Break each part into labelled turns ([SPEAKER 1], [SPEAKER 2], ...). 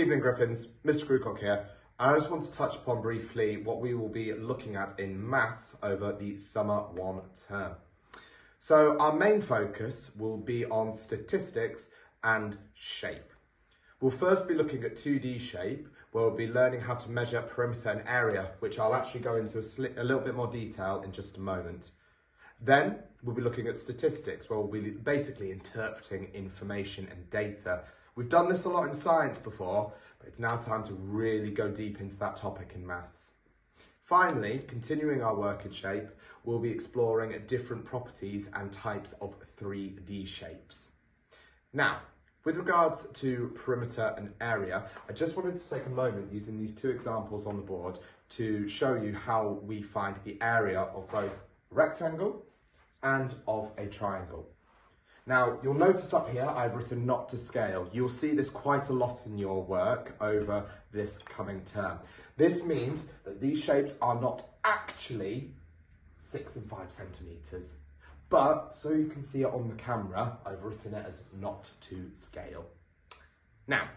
[SPEAKER 1] evening, Griffins. Mr. Grewcock here. I just want to touch upon briefly what we will be looking at in maths over the summer 1 term. So our main focus will be on statistics and shape. We'll first be looking at 2D shape, where we'll be learning how to measure perimeter and area, which I'll actually go into a little bit more detail in just a moment. Then we'll be looking at statistics, where we'll be basically interpreting information and data. We've done this a lot in science before, but it's now time to really go deep into that topic in maths. Finally, continuing our work in shape, we'll be exploring different properties and types of 3D shapes. Now, with regards to perimeter and area, I just wanted to take a moment using these two examples on the board to show you how we find the area of both a rectangle and of a triangle. Now, you'll notice up here I've written not to scale. You'll see this quite a lot in your work over this coming term. This means that these shapes are not actually 6 and 5 centimetres. But, so you can see it on the camera, I've written it as not to scale. Now,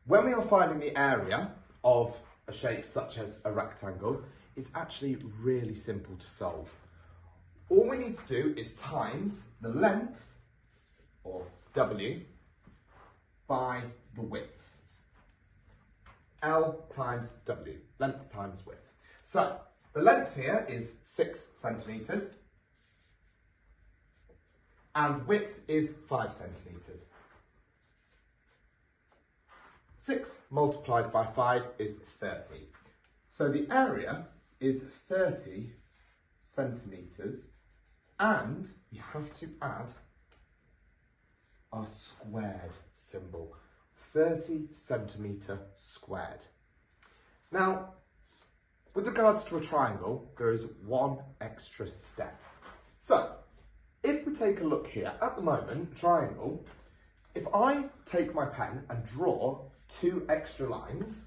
[SPEAKER 1] when we are finding the area of a shape such as a rectangle, it's actually really simple to solve. All we need to do is times the length, or W, by the width. L times W, length times width. So, the length here is 6 centimetres, and width is 5 centimetres. 6 multiplied by 5 is 30. So the area is 30 centimetres, and we have to add our squared symbol, 30 centimetre squared. Now, with regards to a triangle, there is one extra step. So, if we take a look here, at the moment, triangle, if I take my pen and draw 2 extra lines,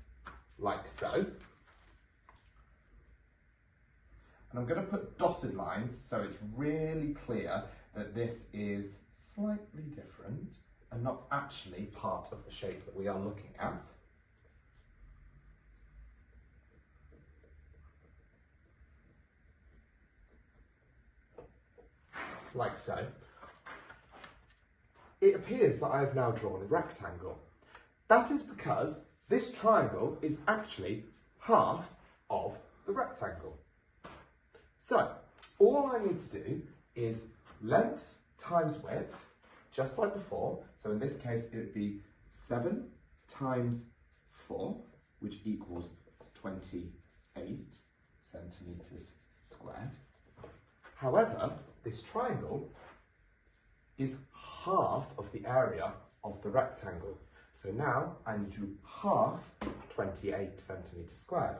[SPEAKER 1] like so, and I'm going to put dotted lines so it's really clear that this is slightly different and not actually part of the shape that we are looking at. Like so. It appears that I have now drawn a rectangle. That is because this triangle is actually half of the rectangle. So, all I need to do is length times width, just like before. So in this case, it would be 7 times 4, which equals 28 centimetres squared. However, this triangle is half of the area of the rectangle. So now I need to half 28 centimetres squared.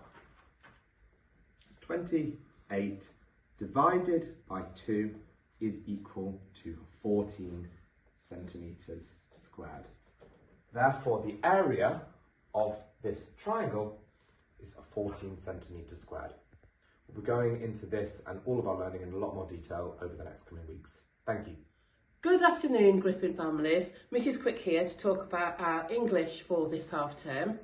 [SPEAKER 1] 28 divided by 2 is equal to 14 centimetres squared. Therefore, the area of this triangle is 14 centimetres squared. We'll be going into this and all of our learning in a lot more detail over the next coming weeks. Thank you.
[SPEAKER 2] Good afternoon, Griffin families. Mrs. Quick here to talk about our English for this half term.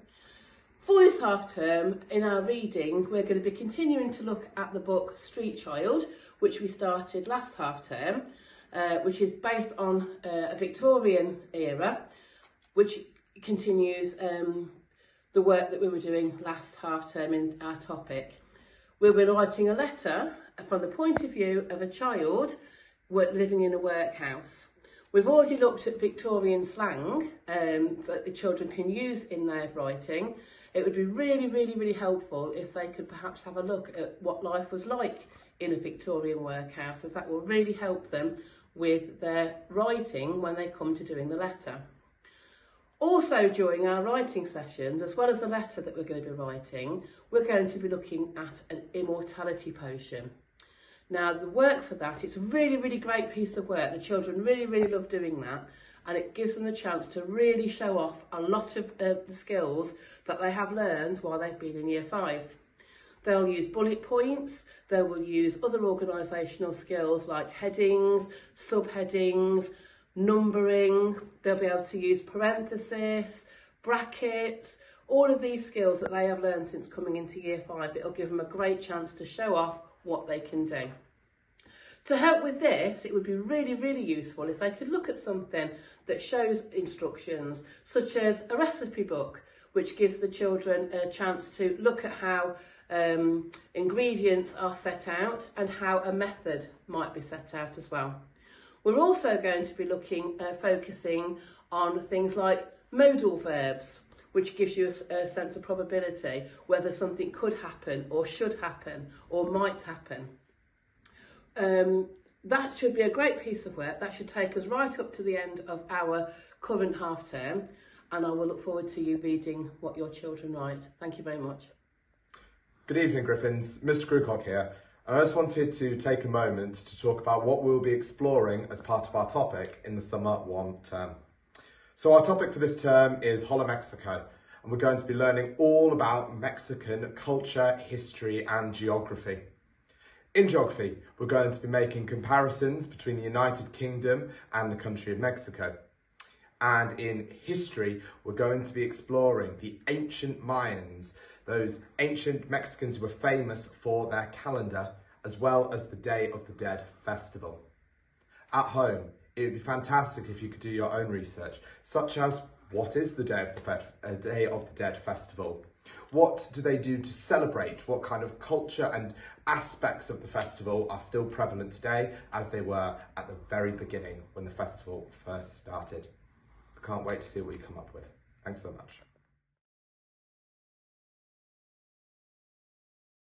[SPEAKER 2] For this half term, in our reading, we're going to be continuing to look at the book Street Child, which we started last half term, which is based on a Victorian era, which continues the work that we were doing last half term in our topic. We'll be writing a letter from the point of view of a child living in a workhouse. We've already looked at Victorian slang that the children can use in their writing. It would be really helpful if they could perhaps have a look at what life was like in a Victorian workhouse, as that will really help them with their writing when they come to doing the letter. Also, during our writing sessions, as well as the letter that we're going to be writing, we're going to be looking at an immortality potion. Now, the work for that, it's a really great piece of work. The children really love doing that, and it gives them the chance to really show off a lot of the skills that they have learned while they've been in Year 5. They'll use bullet points, they will use other organisational skills like headings, subheadings, numbering. They'll be able to use parenthesis, brackets, all of these skills that they have learned since coming into year 5. It'll give them a great chance to show off what they can do. To help with this, it would be really useful if they could look at something that shows instructions, such as a recipe book, which gives the children a chance to look at how ingredients are set out and how a method might be set out as well. We're also going to be focusing on things like modal verbs, which gives you a sense of probability, whether something could happen or should happen or might happen. That should be a great piece of work. That should take us right up to the end of our current half term, and I will look forward to you reading what your children write. Thank you very much.
[SPEAKER 1] Good evening, Griffins. Mr. Cruicock here. And I just wanted to take a moment to talk about what we'll be exploring as part of our topic in the Summer 1 term. So our topic for this term is Hola Mexico, and we're going to be learning all about Mexican culture, history and geography. In geography, we're going to be making comparisons between the United Kingdom and the country of Mexico. And in history, we're going to be exploring the ancient Mayans, those ancient Mexicans who were famous for their calendar, as well as the Day of the Dead festival. At home, it would be fantastic if you could do your own research, such as what is the Day of the Dead festival? What do they do to celebrate? What kind of culture and aspects of the festival are still prevalent today as they were at the very beginning when the festival first started? I can't wait to see what you come up with. Thanks so much.